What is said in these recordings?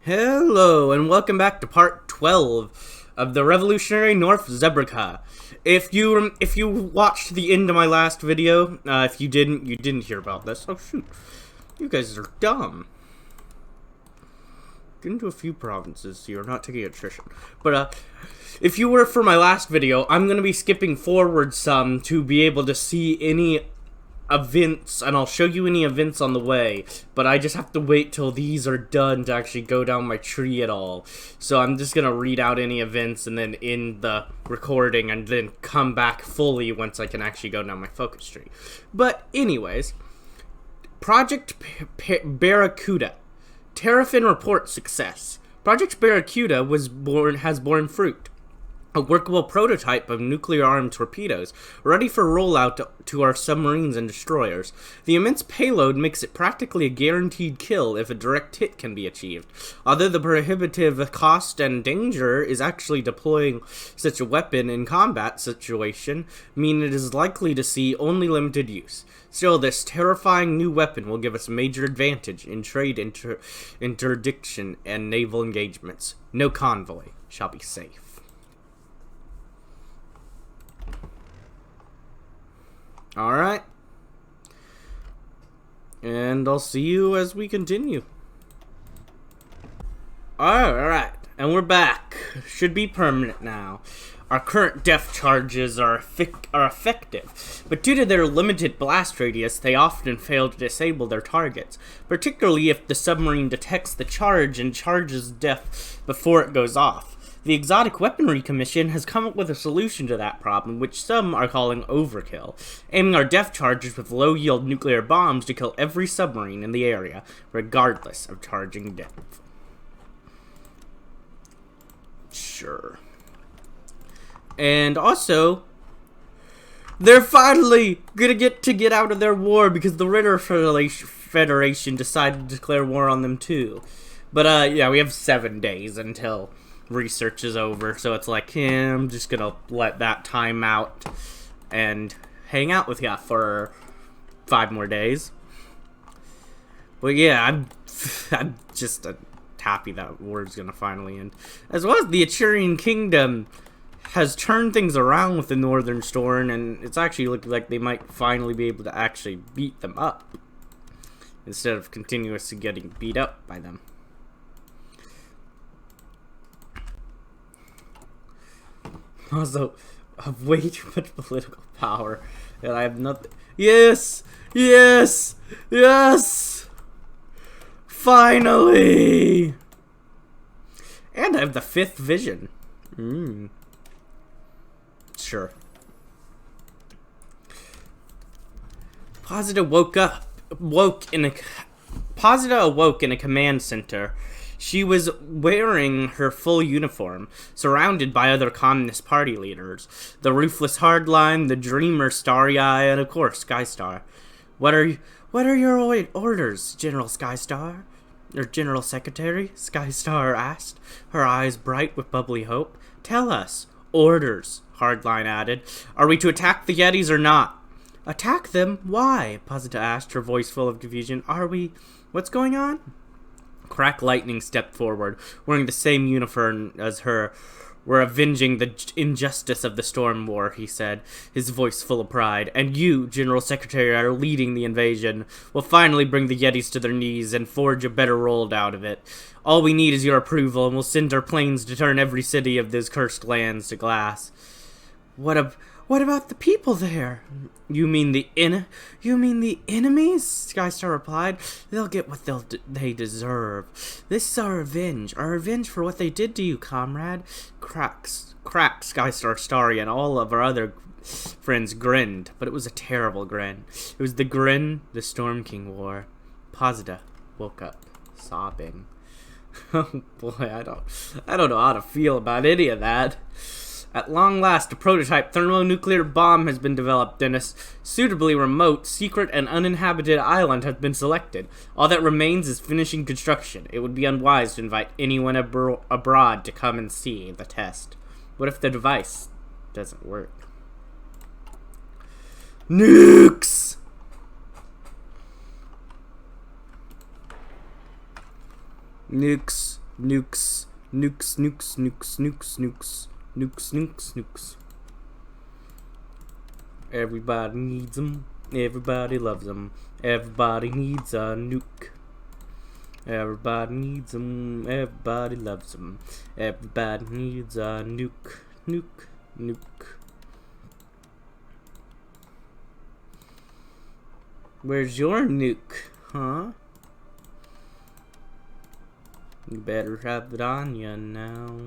Hello, and welcome back to part 12 of the Revolutionary North Zebrica. If you watched the end of my last video, if you didn't hear about this. Oh shoot, you guys are dumb. Get into a few provinces, so you're not taking attrition. But if you were for my last video, I'm gonna be skipping forward some to be able to see any events, and I'll show you any events on the way, but I just have to wait till these are done to actually go down my tree at all. So I'm just gonna read out any events and then end the recording and then come back fully once I can actually go down my focus tree. But anyways, Project Barracuda. Terrafin report success. Project Barracuda has borne fruit. A workable prototype of nuclear-armed torpedoes, ready for rollout to our submarines and destroyers. The immense payload makes it practically a guaranteed kill if a direct hit can be achieved. Although the prohibitive cost and danger is actually deploying such a weapon in combat situation mean it is likely to see only limited use. Still, this terrifying new weapon will give us major advantage in trade interdiction and naval engagements. No convoy shall be safe. Alright. And I'll see you as we continue. Alright. And we're back. Should be permanent now. Our current depth charges are effective, but due to their limited blast radius, they often fail to disable their targets, particularly if the submarine detects the charge and charges depth before it goes off. The Exotic Weaponry Commission has come up with a solution to that problem, which some are calling overkill, aiming our depth charges with low-yield nuclear bombs to kill every submarine in the area, regardless of charging depth. Sure. And also, they're finally gonna get out of their war because the Ritter Federation decided to declare war on them too. But yeah, we have 7 days until research is over, so it's like, yeah, I'm just gonna let that time out and hang out with ya for 5 more days. But yeah, I'm just happy that war's gonna finally end. As well as the Equestrian Kingdom has turned things around with the Northern Storm, and it's actually looking like they might finally be able to actually beat them up instead of continuously getting beat up by them. Also, I have way too much political power, and I have nothing. Yes! Yes! Yes! Finally! And I have the 5th vision. Sure. Posita awoke in a command center. She was wearing her full uniform, surrounded by other Communist Party leaders. The ruthless Hardline, the dreamer Starry-Eye, and of course, Skystar. What are your orders, General Skystar? Or General Secretary? Skystar asked, her eyes bright with bubbly hope. Tell us. Orders, Hardline added. Are we to attack the Yetis or not? Attack them? Why? Posita asked, her voice full of confusion. Are we... What's going on? Crack Lightning stepped forward, wearing the same uniform as her. We're avenging the injustice of the Storm War, he said, his voice full of pride. And you, General Secretary, are leading the invasion. We'll finally bring the Yetis to their knees and forge a better world out of it. All we need is your approval, and we'll send our planes to turn every city of those cursed lands to glass. What about the people there? You mean the enemies? Skystar replied. They'll get what they deserve. This is our revenge for what they did to you, comrade. Crack, Skystar, Starry, and all of our other friends grinned, but it was a terrible grin. It was the grin the Storm King wore. Posita woke up, sobbing. Oh boy, I don't know how to feel about any of that. At long last, a prototype thermonuclear bomb has been developed, and a suitably remote, secret, and uninhabited island has been selected. All that remains is finishing construction. It would be unwise to invite anyone abroad to come and see the test. What if the device doesn't work? Nukes! Nukes Nukes. Nukes, nukes, nukes, nukes, nukes. Nukes, nukes, nukes. Everybody needs them. Everybody loves them. Everybody needs a nuke. Everybody needs them. Everybody loves them. Everybody needs a nuke. Nuke. Nuke. Where's your nuke, huh? You better have it on ya now.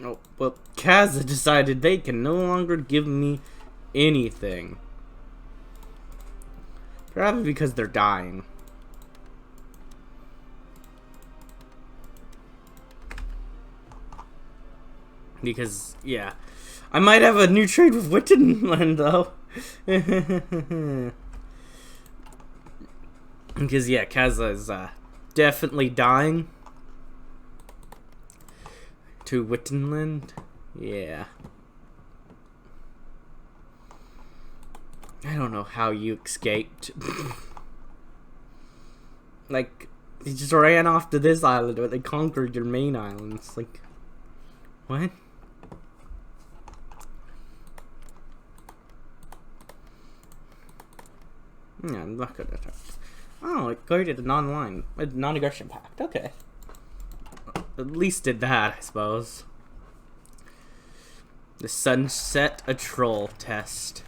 Oh, well, Kazza decided they can no longer give me anything. Probably because they're dying. Because, yeah. I might have a new trade with Wittenland, though. Because, yeah, Kazza is definitely dying. To Wittenland? Yeah. I don't know how you escaped. Like, you just ran off to this island, but they conquered your main islands. Like, what? Yeah, I'm not gonna attack. Oh, it created a non-aggression pact. Okay. At least did that, I suppose. The sunset a troll test.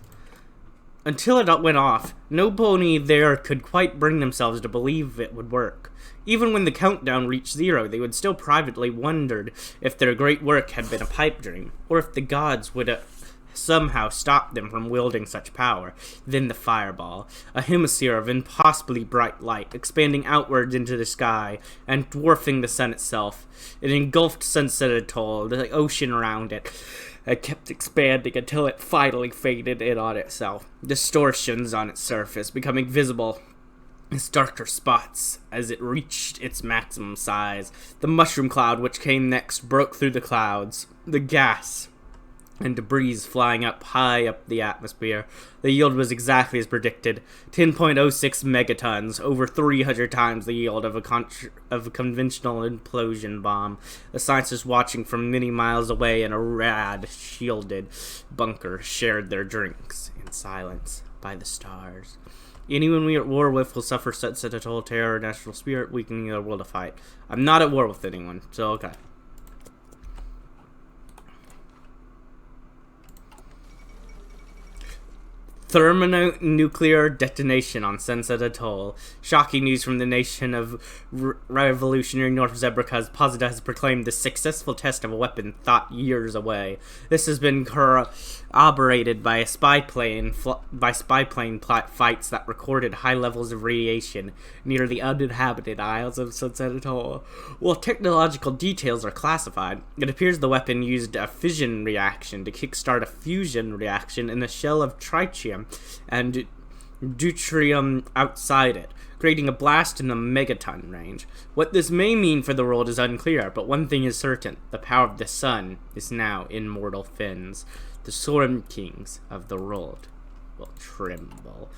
Until it went off, nobody there could quite bring themselves to believe it would work. Even when the countdown reached 0, they would still privately wondered if their great work had been a pipe dream, or if the gods would somehow stop them from wielding such power. Then the fireball, a hemisphere of impossibly bright light, expanding outwards into the sky and dwarfing the sun itself. It engulfed Sunset Atoll, the ocean around it. It kept expanding until it finally faded in on itself, distortions on its surface becoming visible as darker spots as it reached its maximum size. The mushroom cloud which came next broke through the clouds. The gas and debris flying up high up the atmosphere. The yield was exactly as predicted, 10.06 megatons, over 300 times the yield of a conventional implosion bomb. The scientists watching from many miles away in a rad, shielded bunker shared their drinks in silence by the stars. Anyone we are at war with will suffer Sunset Atoll terror, national spirit, weakening their will to fight. I'm not at war with anyone, so okay. Thermonuclear detonation on Sunset Atoll. Shocking news from the nation of revolutionary North Zebrica. Posita has proclaimed the successful test of a weapon thought years away. This has been corroborated by spy plane flights that recorded high levels of radiation near the uninhabited isles of Sunset Atoll. While technological details are classified, it appears the weapon used a fission reaction to kickstart a fusion reaction in the shell of tritium and deuterium outside it, creating a blast in the megaton range. What this may mean for the world is unclear, but one thing is certain: the power of the sun is now in mortal fins. The Storm Kings of the world will tremble.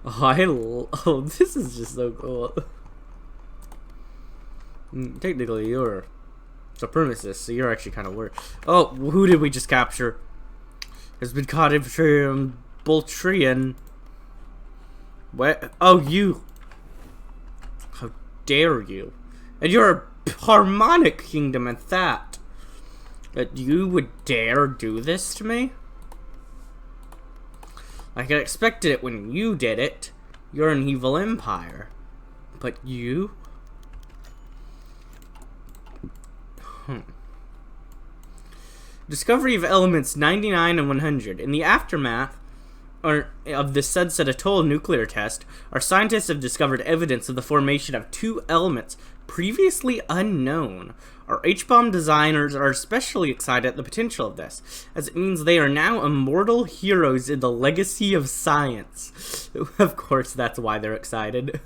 Oh, this is just so cool. Technically, you're supremacist, so you're actually kind of weird. Oh, who did we just capture? Has been caught in Boltrian. What? Oh, you. How dare you? And you're a harmonic kingdom at that. That you would dare do this to me? Like, I expected it when you did it. You're an evil empire. But you? Discovery of elements 99 and 100. In the aftermath of the Sunset Atoll nuclear test, our scientists have discovered evidence of the formation of two elements previously unknown. Our H-bomb designers are especially excited at the potential of this, as it means they are now immortal heroes in the legacy of science. Of course, that's why they're excited.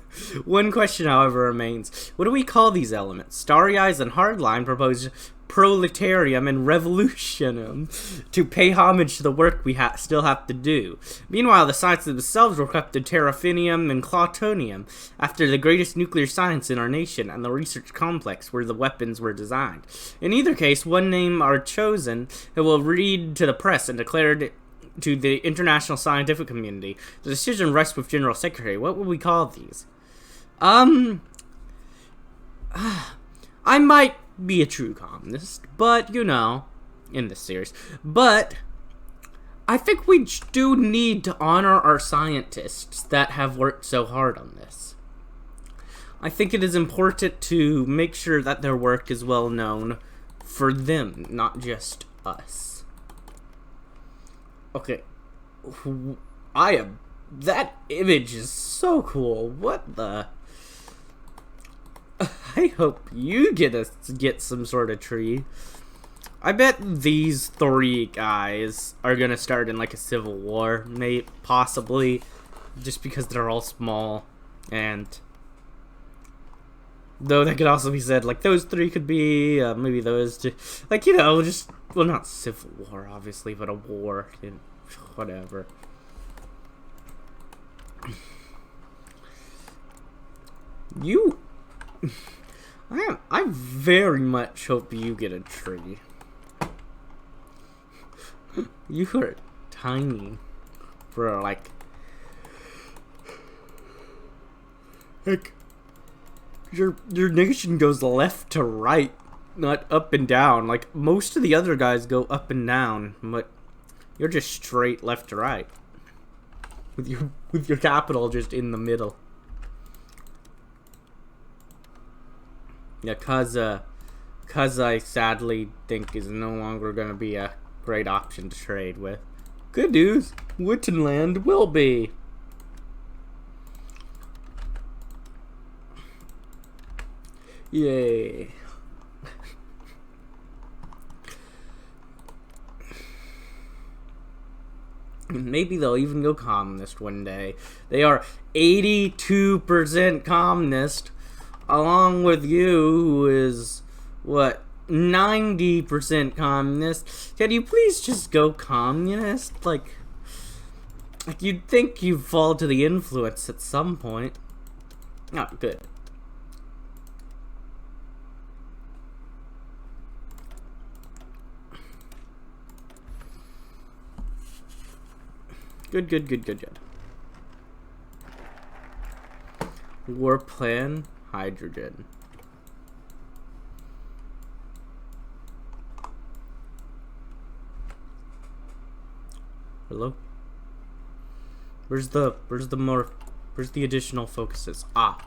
One question, however, remains. What do we call these elements? Starry Eyes and Hardline propose proletarium and revolutionum to pay homage to the work we still have to do. Meanwhile, the sciences themselves were kept to terraphinium and plutonium, after the greatest nuclear science in our nation, and the research complex where the weapons were designed. In either case, one name are chosen who will read to the press and declare it to the international scientific community. The decision rests with General Secretary. What would we call these? I might be a true communist, but, you know, in this series. But I think we do need to honor our scientists that have worked so hard on this. I think it is important to make sure that their work is well known for them, not just us. Okay, that image is so cool. What the? I hope you get some sort of tree. I bet these three guys are gonna start in like a civil war, possibly, just because they're all small, and though that could also be said, like those three could be maybe those two, like, you know, just, well, not civil war obviously, but a war, and whatever. I very much hope you get a tree. You are tiny, bro. Like your nation goes left to right, not up and down. Like most of the other guys go up and down, but you're just straight left to right, with your capital just in the middle. Yeah, cause I sadly think is no longer gonna be a great option to trade with. Good news, Wittenland will be. Yay. Maybe they'll even go communist one day. They are 82% communist, along with you, who is, what, 90% communist. Can you please just go communist? Like you'd think you'd fall to the influence at some point. Oh, good. Good. War plan, hydrogen. Hello? Where's the additional focuses? Ah.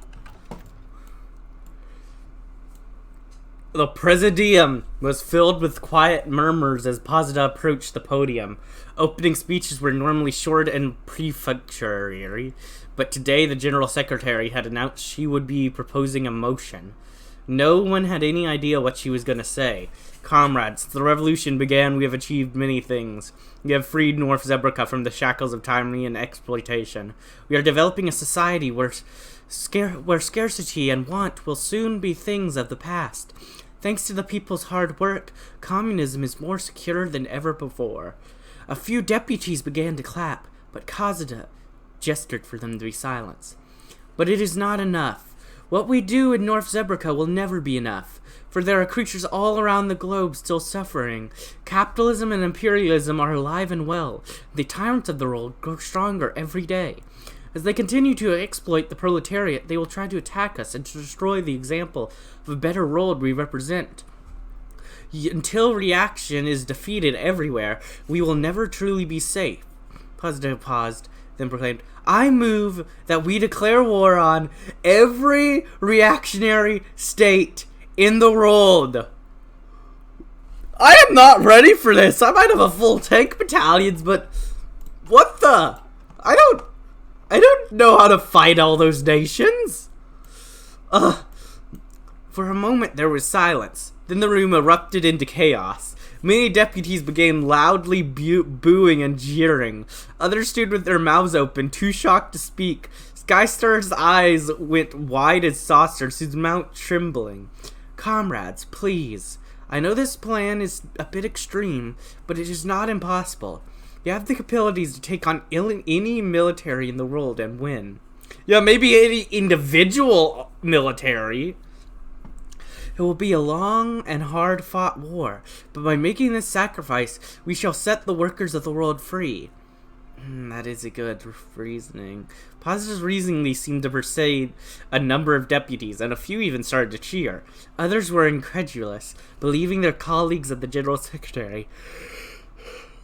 The Presidium was filled with quiet murmurs as Posada approached the podium. Opening speeches were normally short and prefatory, but today the General Secretary had announced she would be proposing a motion. No one had any idea what she was going to say. Comrades, the revolution began. We have achieved many things. We have freed North Zebrica from the shackles of tyranny and exploitation. We are developing a society where scarcity and want will soon be things of the past. Thanks to the people's hard work, communism is more secure than ever before. A few deputies began to clap, but Kazada gestured for them to be silent. But it is not enough. What we do in North Zebrica will never be enough, for there are creatures all around the globe still suffering. Capitalism and imperialism are alive and well. The tyrants of the world grow stronger every day. As they continue to exploit the proletariat, they will try to attack us and to destroy the example of a better world we represent. Until reaction is defeated everywhere, we will never truly be safe. Posada paused, then proclaimed, I move that we declare war on every reactionary state in the world. I am not ready for this. I might have a full tank battalions, but what the? I don't know how to fight all those nations. For a moment there was silence. Then the room erupted into chaos. Many deputies began loudly booing and jeering. Others stood with their mouths open, too shocked to speak. Skystar's eyes went wide as saucers, his mouth trembling. Comrades, please. I know this plan is a bit extreme, but it is not impossible. You have the capabilities to take on any military in the world and win. Yeah, maybe any individual military. It will be a long and hard-fought war, but by making this sacrifice, we shall set the workers of the world free. That is a good reasoning. Positive's reasoning seemed to persuade a number of deputies, and a few even started to cheer. Others were incredulous, believing their colleagues at the General Secretary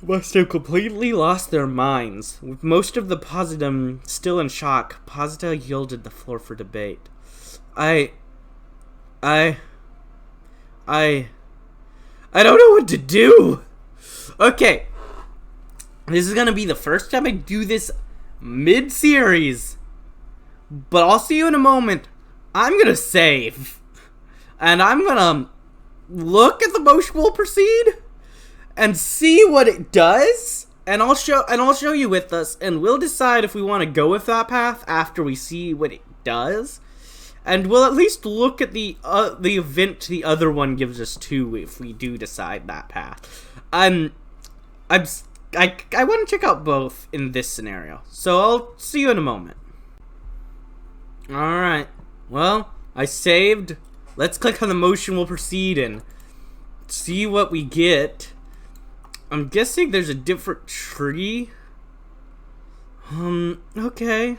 must have completely lost their minds. With most of the Positum still in shock, Posita yielded the floor for debate. I don't know what to do. Okay. This is gonna be the first time I do this mid-series. But I'll see you in a moment. I'm gonna save. And I'm gonna look at the motion will proceed and see what it does. And I'll show you with us, and we'll decide if we want to go with that path after we see what it does. And we'll at least look at the event the other one gives us too, if we do decide that path. I want to check out both in this scenario, so I'll see you in a moment. Alright, well, I saved. Let's click on the motion will proceed and see what we get. I'm guessing there's a different tree. Okay.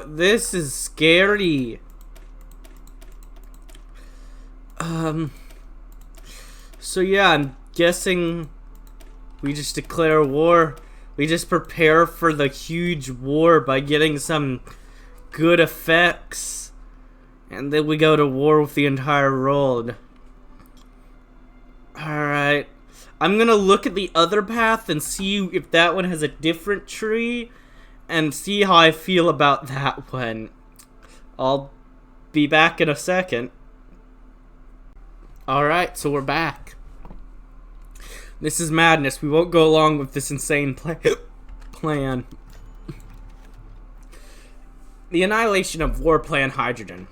This is scary. So yeah, I'm guessing we just declare war. We just prepare for the huge war by getting some good effects. And then we go to war with the entire world. Alright. I'm gonna look at the other path and see if that one has a different tree. And see how I feel about that one. I'll be back in a second. Alright, so we're back. This is madness. We won't go along with this insane plan. The annihilation of War Plan Hydrogen.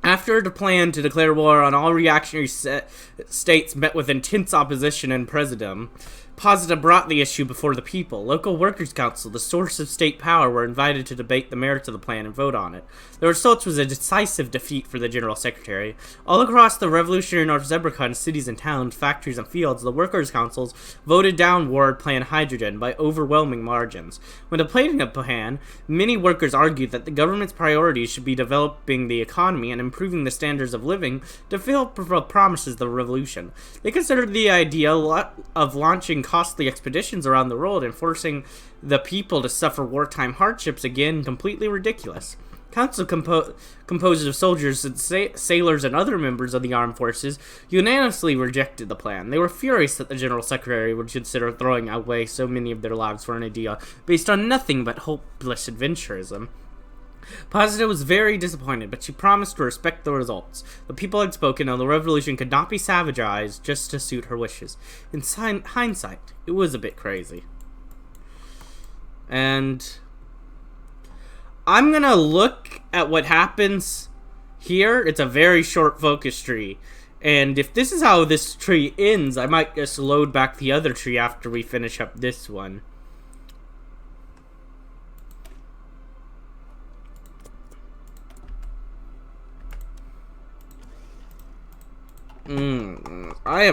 After the plan to declare war on all reactionary states met with intense opposition in Presidum, Posita brought the issue before the people. Local Workers' Council, the source of state power, were invited to debate the merits of the plan and vote on it. The result was a decisive defeat for the General Secretary. All across the revolutionary North Zebrica, in cities and towns, factories and fields, the Workers' Councils voted down War Plan Hydrogen by overwhelming margins. When debating the plan, many workers argued that the government's priorities should be developing the economy and improving the standards of living to fulfill promises of the revolution. They considered the idea of launching costly expeditions around the world and forcing the people to suffer wartime hardships again completely ridiculous. Council composed of soldiers and sailors and other members of the armed forces unanimously rejected the plan. They were furious that the General Secretary would consider throwing away so many of their lives for an idea based on nothing but hopeless adventurism. Posita was very disappointed, but she promised to respect the results. The people had spoken, and the revolution could not be savagized just to suit her wishes. In hindsight, it was a bit crazy. And I'm gonna look at what happens here. It's a very short focus tree. And if this is how this tree ends, I might just load back the other tree after we finish up this one. I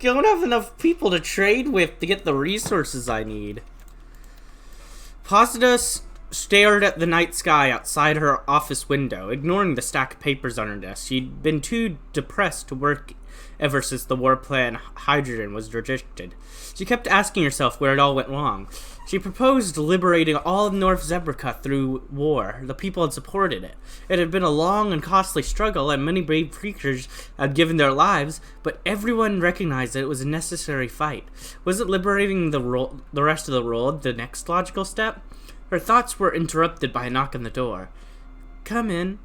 don't have enough people to trade with to get the resources I need. Posita stared at the night sky outside her office window, ignoring the stack of papers on her desk. She'd been too depressed to work ever since the War Plan Hydrogen was rejected. She kept asking herself where it all went wrong. She proposed liberating all of North Zebrica through war. The people had supported it. It had been a long and costly struggle, and many brave creatures had given their lives, but everyone recognized that it was a necessary fight. Wasn't liberating the rest of the world the next logical step? Her thoughts were interrupted by a knock on the door. "Come in."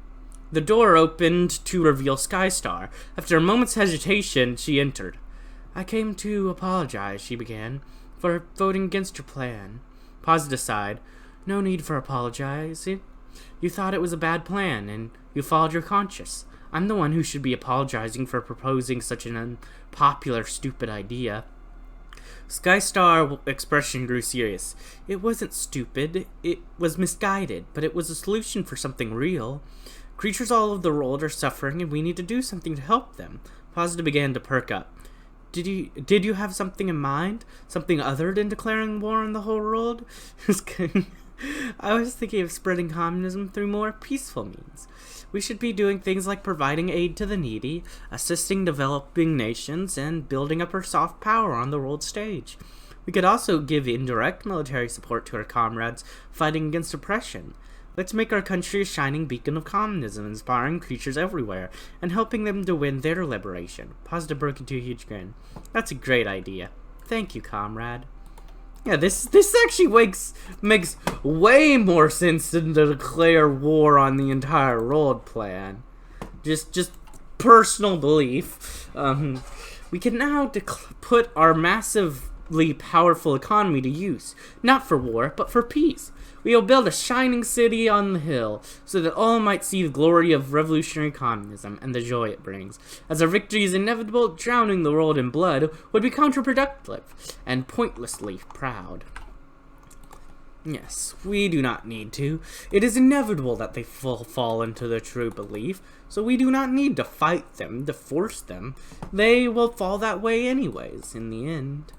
The door opened to reveal Skystar. After a moment's hesitation, she entered. "I came to apologize," she began, "for voting against your plan." Posita sighed. No need for apologizing. You thought it was a bad plan, and you followed your conscience. I'm the one who should be apologizing for proposing such an unpopular, stupid idea. Skystar's expression grew serious. It wasn't stupid, it was misguided, but it was a solution for something real. Creatures all over the world are suffering, and we need to do something to help them. Positive began to perk up. Did you have something in mind? Something other than declaring war on the whole world? I was thinking of spreading communism through more peaceful means. We should be doing things like providing aid to the needy, assisting developing nations, and building up our soft power on the world stage. We could also give indirect military support to our comrades fighting against oppression. Let's make our country a shining beacon of communism, inspiring creatures everywhere, and helping them to win their liberation. Positive broke into a huge grin. That's a great idea. Thank you, comrade. Yeah, this actually makes way more sense than to declare war on the entire world plan. Just personal belief. We can now put our massively powerful economy to use, not for war, but for peace. We will build a shining city on the hill, so that all might see the glory of revolutionary communism and the joy it brings. As our victory is inevitable, drowning the world in blood would be counterproductive and pointlessly proud. Yes, we do not need to. It is inevitable that they fall into their true belief, so we do not need to fight them, to force them. They will fall that way anyways, in the end.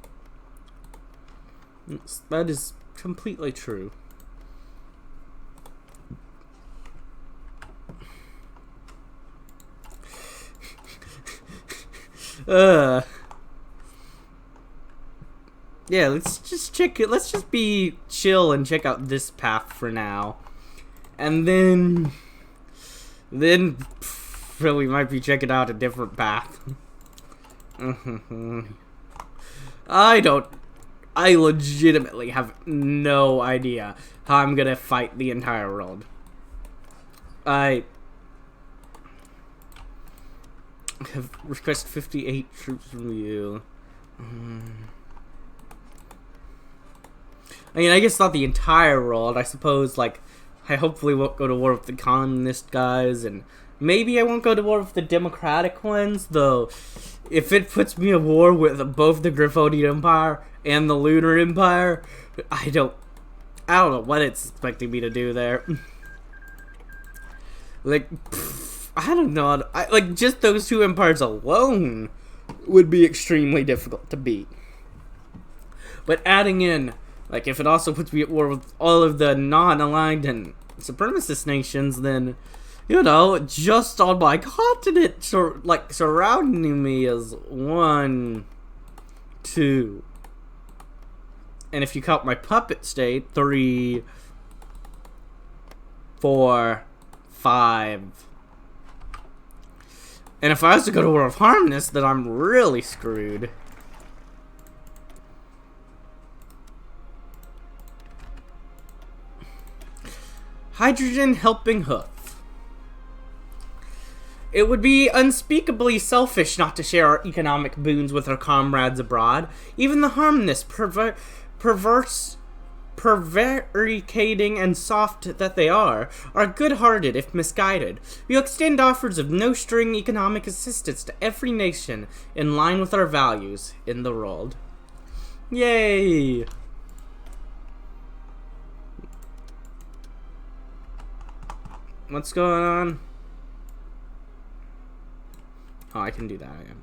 Yes, that is completely true. Yeah, let's just check it. Let's just be chill and check out this path for now. And then we might be checking out a different path. I legitimately have no idea how I'm gonna fight the entire world. I have requested 58 troops from you. I mean, I guess not the entire world. I suppose, like, I hopefully won't go to war with the communist guys, and maybe I won't go to war with the democratic ones, though if it puts me at war with both the Griffonian Empire and the Lunar Empire, I don't know what it's expecting me to do there. Like, I don't know. Like, just those two empires alone would be extremely difficult to beat. But adding in, like, if it also puts me at war with all of the non-aligned and supremacist nations, then, you know, just on my continent, surrounding me is 1, 2. And if you count my puppet state, 3, 4, 5. And if I was to go to war of harmness, then I'm really screwed. Hydrogen helping hoof. It would be unspeakably selfish not to share our economic boons with our comrades abroad. Even the harmless, prevaricating and soft that they are good-hearted if misguided. We extend offers of no-string economic assistance to every nation in line with our values in the world. Yay! What's going on? Oh, I can do that again.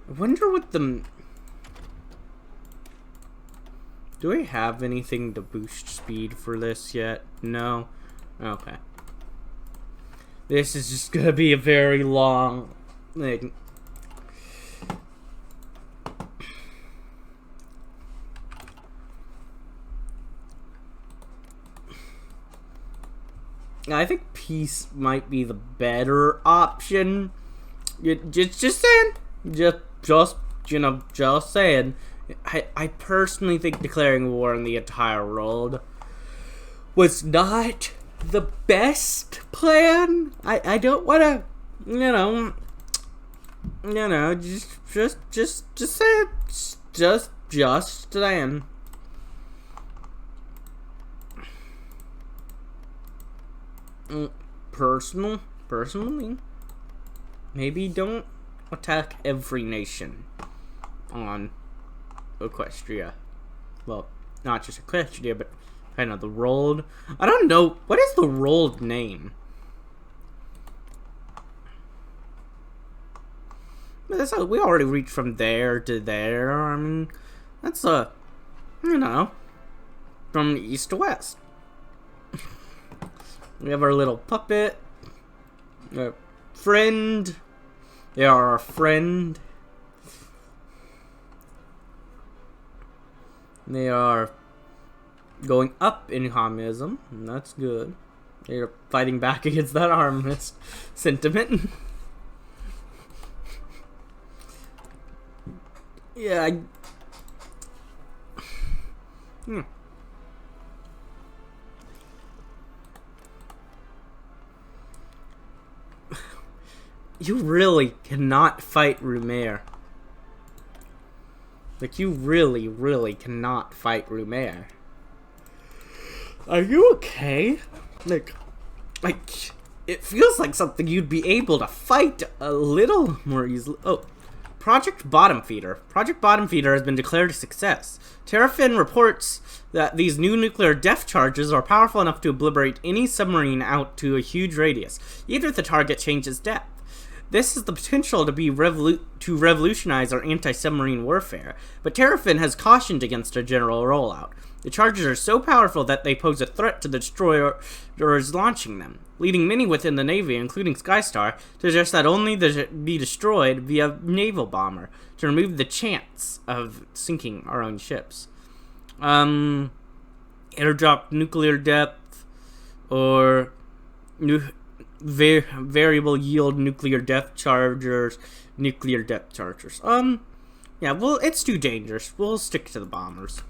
I wonder what the... Do I have anything to boost speed for this yet? No? Okay. This is just gonna be a very long thing. I think peace might be the better option. Just saying. Just saying. I personally think declaring war on the entire world was not the best plan. I don't want to, just say it. Just Just saying. Personally, maybe don't attack every nation on Equestria. Well, not just Equestria, but kind of the rolled. I don't know. What is the rolled name? That's we already reached from there to there. I mean, that's you know, from east to west. We have our little puppet. Friend. They are our friend. They are going up in communism, and that's good. They're fighting back against that armist sentiment. Yeah, You really cannot fight Rumaire. Like, you really cannot fight Rumaire. Are you okay? Like, it feels like something you'd be able to fight a little more easily. Oh, Project Bottom Feeder. Project Bottom Feeder has been declared a success. Terrafin reports that these new nuclear depth charges are powerful enough to obliterate any submarine out to a huge radius, even if the target changes depth. This has the potential to be revolutionize our anti-submarine warfare, but Terrafin has cautioned against a general rollout. The charges are so powerful that they pose a threat to the destroyers launching them, leading many within the Navy, including Skystar, to suggest that only be destroyed via naval bomber, to remove the chance of sinking our own ships. Airdrop nuclear depth, or variable yield nuclear depth chargers. Yeah, well, it's too dangerous. We'll stick to the bombers.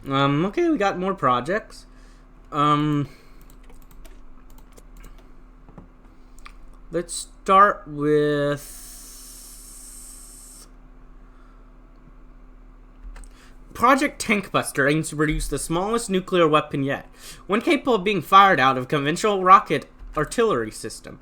Okay, we got more projects. Let's start with Project Tankbuster aims to produce the smallest nuclear weapon yet, one capable of being fired out of a conventional rocket artillery system.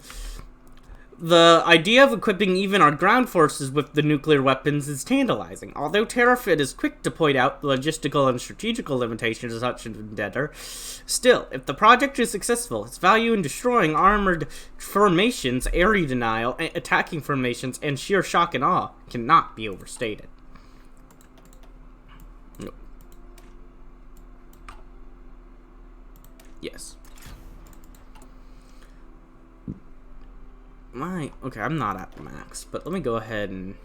The idea of equipping even our ground forces with the nuclear weapons is tantalizing. Although Terrafin is quick to point out the logistical and strategical limitations of such an endeavor, still, if the project is successful, its value in destroying armored formations, area denial, attacking formations, and sheer shock and awe cannot be overstated. No. Yes. Okay, I'm not at the max, but let me go ahead and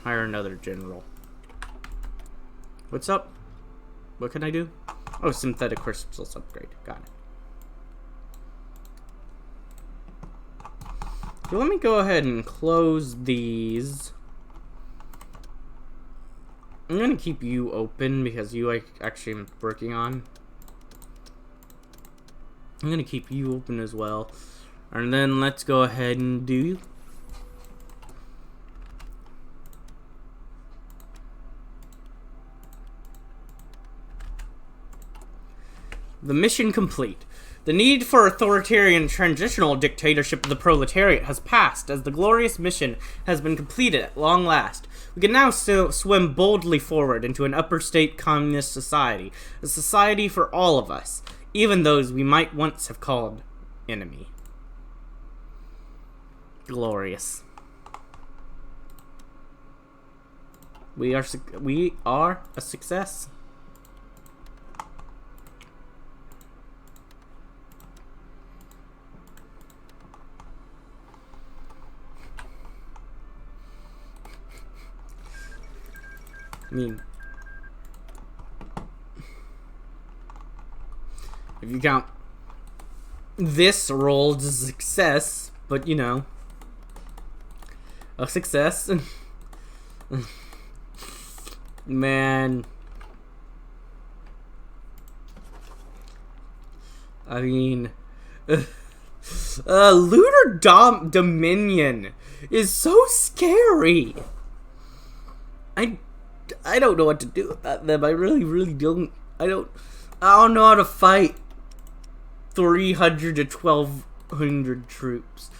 hire another general. What's up? What can I do? Oh, synthetic crystals upgrade. Got it. So let me go ahead and close these. I'm gonna keep you open because you actually am working on. I'm gonna keep you open as well. And then let's go ahead and do the mission complete. The need for authoritarian transitional dictatorship of the proletariat has passed as the glorious mission has been completed at long last. We can now swim boldly forward into an upper state communist society, a society for all of us, even those we might once have called enemy. Glorious. We are a success. I mean, if you count this roll as a success, but you know, a success. Man, I mean, Lunar Dominion is so scary. I don't know what to do about them. I really don't. I don't know how to fight 300 to 1200 troops.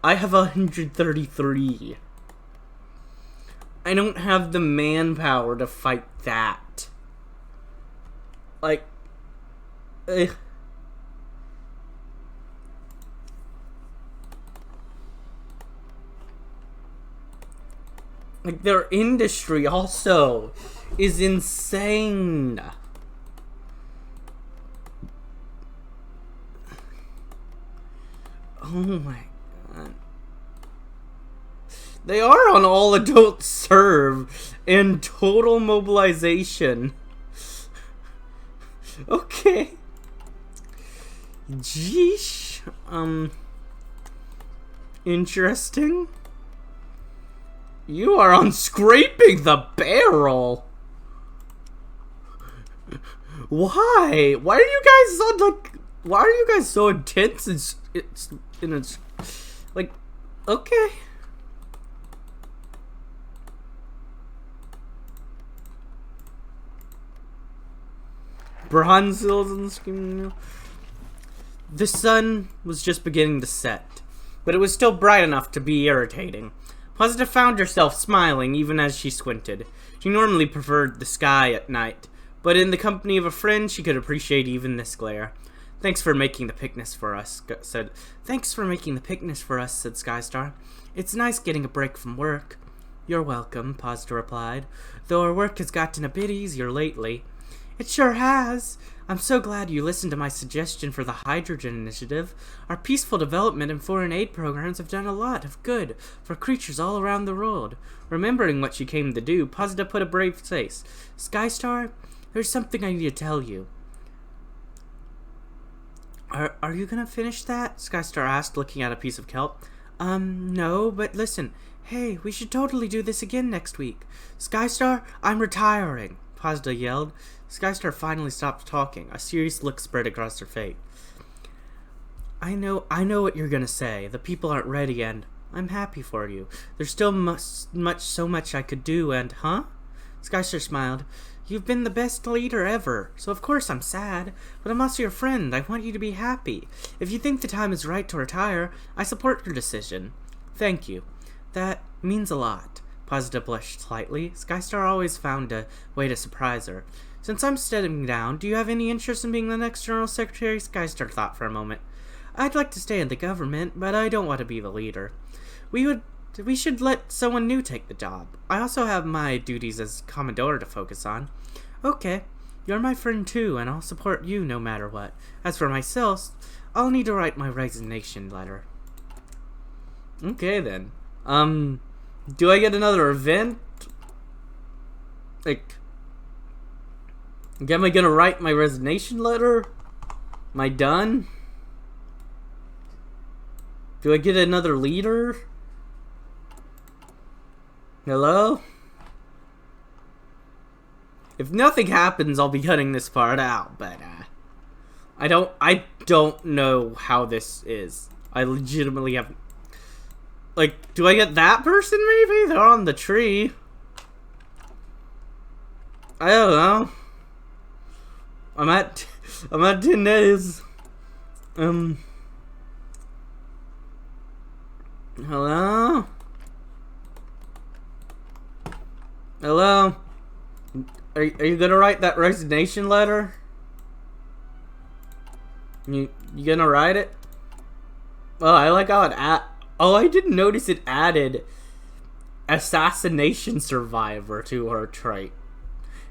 I have 133. I don't have the manpower to fight that. Like, like their industry also is insane. Oh my god. They are on all adult serve and total mobilization. Okay. Jeesh. Interesting. You are on scraping the barrel. Why? Why are you guys so like? Why are you guys so intense? It's like, okay. Bronzes and screaming. The sun was just beginning to set, but it was still bright enough to be irritating. Positive found herself smiling even as she squinted. She normally preferred the sky at night, but in the company of a friend she could appreciate even this glare. Thanks for making the picnic for us, said Skystar. It's nice getting a break from work. You're welcome, Posita replied, though our work has gotten a bit easier lately. It sure has. I'm so glad you listened to my suggestion for the hydrogen initiative. Our peaceful development and foreign aid programs have done a lot of good for creatures all around the world. Remembering what she came to do, Posita put a brave face. Skystar, there's something I need to tell you. Are you gonna finish that? Skystar asked, looking at a piece of kelp. No, but listen. Hey, we should totally do this again next week. Skystar, I'm retiring, Posita yelled. Skystar finally stopped talking. A serious look spread across her face. I know what you're gonna say. The people aren't ready, and I'm happy for you. There's still so much I could do, and, huh? Skystar smiled. You've been the best leader ever, so of course I'm sad, but I'm also your friend. I want you to be happy. If you think the time is right to retire, I support your decision. Thank you. That means a lot. Posita blushed slightly. Skystar always found a way to surprise her. Since I'm stepping down, do you have any interest in being the next General Secretary? Skystar thought for a moment. I'd like to stay in the government, but I don't want to be the leader. We should let someone new take the job. I also have my duties as Commodore to focus on. Okay, you're my friend too, and I'll support you no matter what. As for myself, I'll need to write my resignation letter. Okay then. Do I get another event? Like, am I gonna write my resignation letter? Am I done? Do I get another leader? Hello? If nothing happens, I'll be cutting this part out, but I don't know how this is. I legitimately have, like, do I get that person maybe? They're on the tree. I don't know. I'm at 10 days. Hello? Hello? Are you gonna write that resignation letter? You gonna write it? Oh, I like how it oh, I didn't notice it added assassination survivor to her trait.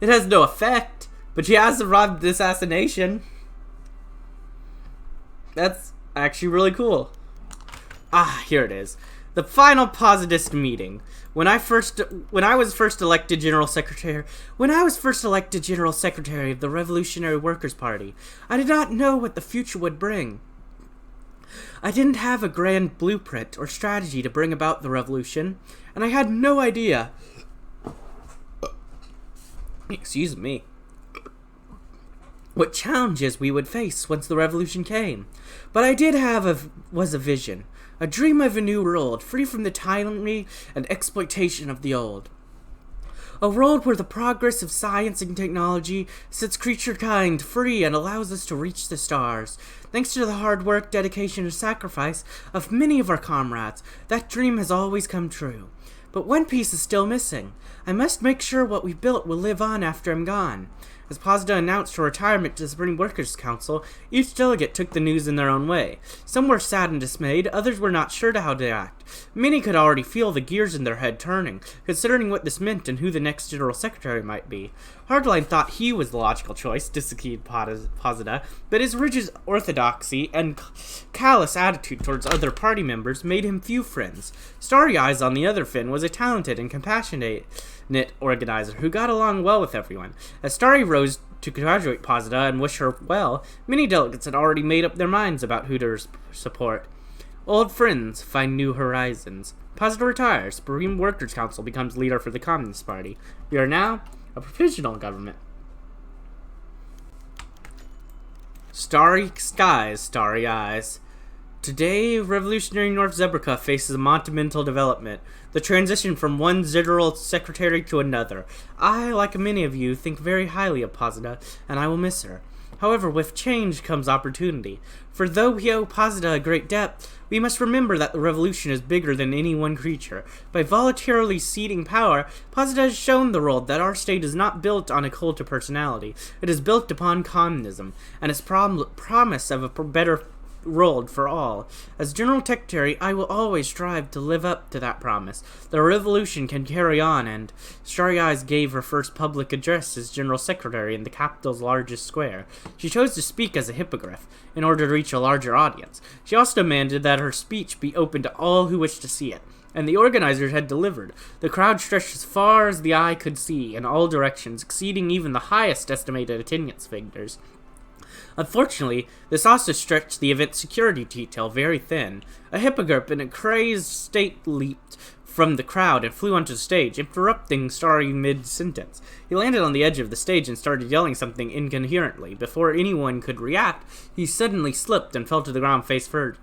It has no effect, but she has survived the assassination. That's actually really cool. Ah, here it is. The final Positist meeting. When I was first elected General Secretary of the Revolutionary Workers' Party, I did not know what the future would bring. I didn't have a grand blueprint or strategy to bring about the revolution, and I had no idea. Excuse me. What challenges we would face once the revolution came. But I did have a vision. A dream of a new world, free from the tyranny and exploitation of the old. A world where the progress of science and technology sets creature kind free and allows us to reach the stars. Thanks to the hard work, dedication, and sacrifice of many of our comrades, that dream has always come true. But one piece is still missing. I must make sure what we built will live on after I'm gone. As Posda announced her retirement to the Supreme Workers' Council, each delegate took the news in their own way. Some were sad and dismayed, others were not sure how to act. Many could already feel the gears in their head turning, considering what this meant and who the next General Secretary might be. Hardline thought he was the logical choice, disagreed Posda, but his rigid orthodoxy and callous attitude towards other party members made him few friends. Starry Eyes, on the other fin, was a talented and compassionate organizer who got along well with everyone. As Starry rose to congratulate Posda and wish her well, many delegates had already made up their minds about who to support. Old friends find new horizons. Posda retires. Supreme Workers' Council becomes leader for the Communist Party. We are now a provisional government. Starry skies, starry eyes. Today, revolutionary North Zebrica faces a monumental development, the transition from one General Secretary to another. I, like many of you, think very highly of Posda, and I will miss her. However, with change comes opportunity. For though we owe Posda a great debt, we must remember that the revolution is bigger than any one creature. By voluntarily ceding power, Posda has shown the world that our state is not built on a cult of personality. It is built upon communism, and its promise of a better world for all. As General Secretary, I will always strive to live up to that promise. The revolution can carry on, and Starry Eyes gave her first public address as General Secretary in the capital's largest square. She chose to speak as a hippogriff in order to reach a larger audience. She also demanded that her speech be open to all who wished to see it, and the organizers had delivered. The crowd stretched as far as the eye could see in all directions, exceeding even the highest estimated attendance figures. Unfortunately, this also stretched the event's security detail very thin. A hippogriff in a crazed state leaped from the crowd and flew onto the stage, interrupting Starry mid-sentence. He landed on the edge of the stage and started yelling something incoherently. Before anyone could react, he suddenly slipped and fell to the ground face first.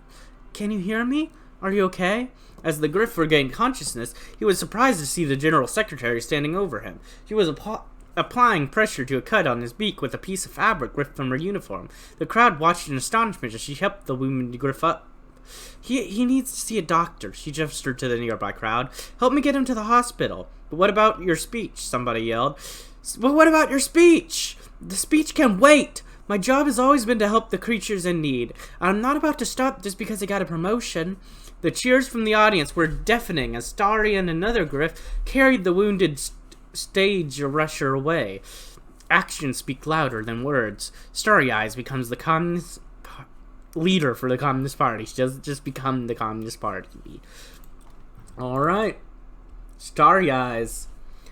"Can you hear me? Are you okay?" As the griff regained consciousness, he was surprised to see the General Secretary standing over him. She was applying pressure to a cut on his beak with a piece of fabric ripped from her uniform. The crowd watched in astonishment as she helped the wounded griff up. He needs to see a doctor," she gestured to the nearby crowd. "Help me get him to the hospital." "But what about your speech?" somebody yelled. "But what about your speech?" "The speech can wait. My job has always been to help the creatures in need. I'm not about to stop just because I got a promotion." The cheers from the audience were deafening as Starry and another griff carried the wounded stage rusher away. Actions speak louder than words. Starry Eyes becomes the communist leader for the Communist Party. She doesn't just become the Communist Party. Alright. Starry Eyes.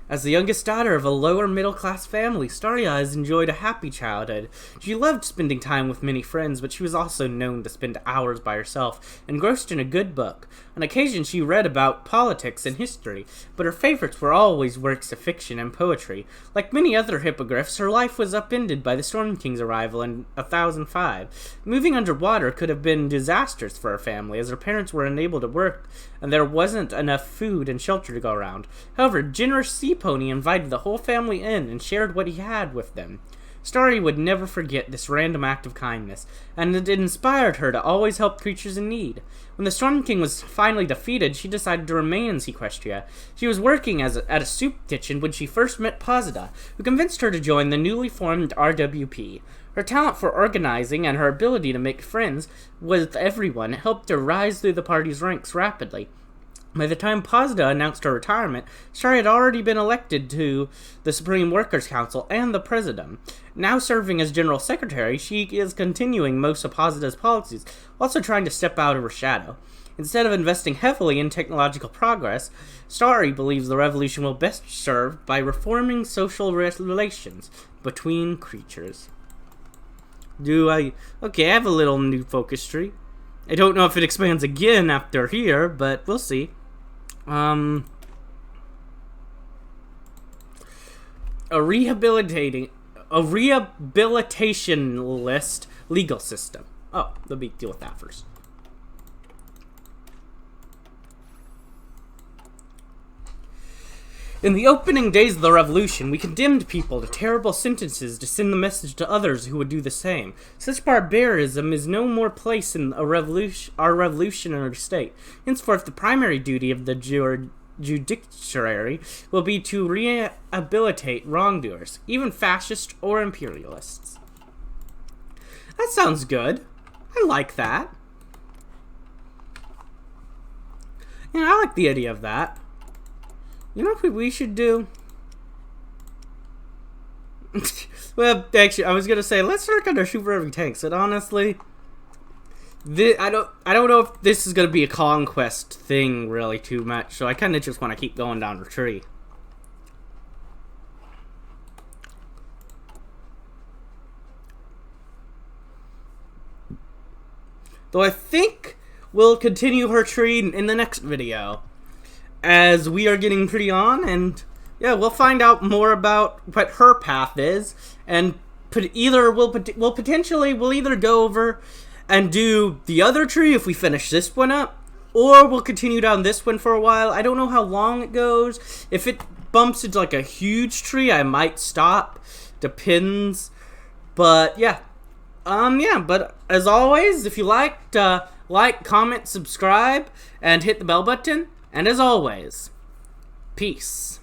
As the youngest daughter of a lower middle-class family, Starry Eyes enjoyed a happy childhood. She loved spending time with many friends, but she was also known to spend hours by herself, engrossed in a good book. On occasion, she read about politics and history, but her favorites were always works of fiction and poetry. Like many other hippogriffs, her life was upended by the Storm King's arrival in 1005. Moving underwater could have been disastrous for her family, as her parents were unable to work, and there wasn't enough food and shelter to go around. However, generous Sea Pony invited the whole family in and shared what he had with them. Starry would never forget this random act of kindness, and it inspired her to always help creatures in need. When the Storm King was finally defeated, she decided to remain in Equestria. She was working at a soup kitchen when she first met Posda, who convinced her to join the newly formed RWP. Her talent for organizing and her ability to make friends with everyone helped her rise through the party's ranks rapidly. By the time Posda announced her retirement, Starry had already been elected to the Supreme Workers' Council and the President. Now serving as General Secretary, she is continuing most of Posda's policies, also trying to step out of her shadow. Instead of investing heavily in technological progress, Starry believes the revolution will best served by reforming social relations between creatures. Okay, I have a little new focus tree. I don't know if it expands again after here, but we'll see. A rehabilitationist legal system. Oh, let me deal with that first. In the opening days of the revolution, we condemned people to terrible sentences to send the message to others who would do the same. Such barbarism is no more place in our revolutionary state. Henceforth, the primary duty of the judiciary will be to rehabilitate wrongdoers, even fascists or imperialists. That sounds good. I like that. Yeah, I like the idea of that. You know what we should do? Well, actually, I was gonna say let's start under super heavy tanks, and honestly, I don't know if this is gonna be a conquest thing really too much. So I kind of just want to keep going down the tree. Though I think we'll continue her tree in the next video, as we are getting pretty on, and yeah, we'll find out more about what her path is, and we'll either go over and do the other tree if we finish this one up, or we'll continue down this one for a while. I don't know how long it goes. If it bumps into like a huge tree, I might stop. Depends. But yeah. But as always, if you liked, like, comment, subscribe, and hit the bell button. And as always, peace.